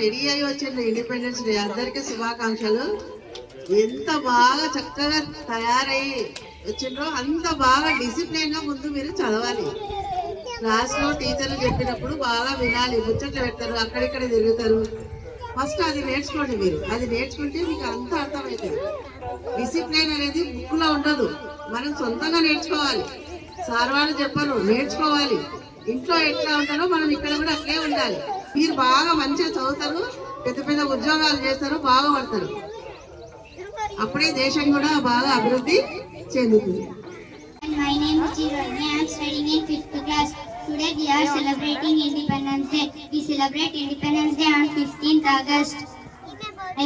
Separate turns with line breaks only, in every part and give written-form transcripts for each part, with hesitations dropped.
Ready అయ్యి వచ్చిండ్రు independence day. అందరికీ శుభాకాంక్షలు. ఎంత బాగా చక్కగా తయారయ్యి వచ్చిండ్రో అంత బాగా డిసిప్లిన్ గా ముందు మీరు చదవాలి. క్లాస్ లో టీచర్లు చెప్పినప్పుడు బాగా వినాలి. ముచ్చట్లు పెడతారు, అక్కడిక్కడ తిరుగుతారు. ఫస్ట్ అది నేర్చుకోండి. మీరు అది నేర్చుకుంటే మీకు అంత అర్థమవుతుంది. డిసిప్లిన్ అనేది బుక్ లో ఉండదు, మనం సొంతంగా నేర్చుకోవాలి. సార్ వాళ్ళు చెప్పరు, నేర్చుకోవాలి. ఇంట్లో ఎట్లా ఉంటారో మనం ఇక్కడ కూడా అట్లే ఉండాలి. మీరు బాగా మంచిగా చదువుతారు, పెద్ద పెద్ద ఉద్యోగాలు చేస్తారు, బాగుపడతారు. అప్పుడే దేశం కూడా బాగా అభివృద్ధి చెందుతుంది.
My name is Chirani. I am studying in 5th class. Today we are celebrating Independence Day. We celebrate Independence Day on 15th August.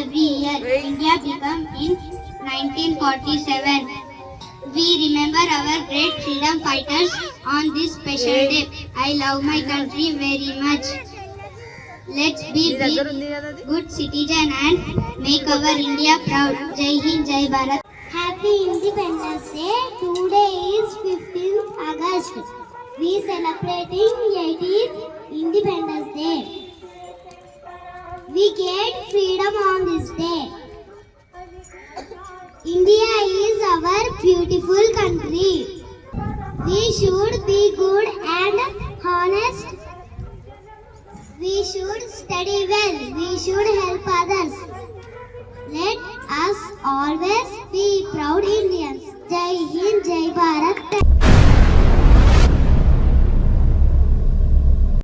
Every year, India became in 1947. We remember our great freedom fighters on this special day. I love my country very much. Let's be good citizen and make our India proud. Jai Hind, Jai Bharat. Happy Independence Day. Today is 15th August. We celebrating 18th Independence Day. We get freedom on this day. India is our beautiful country. We should be good and honest. We should study well. We should help others. Let us always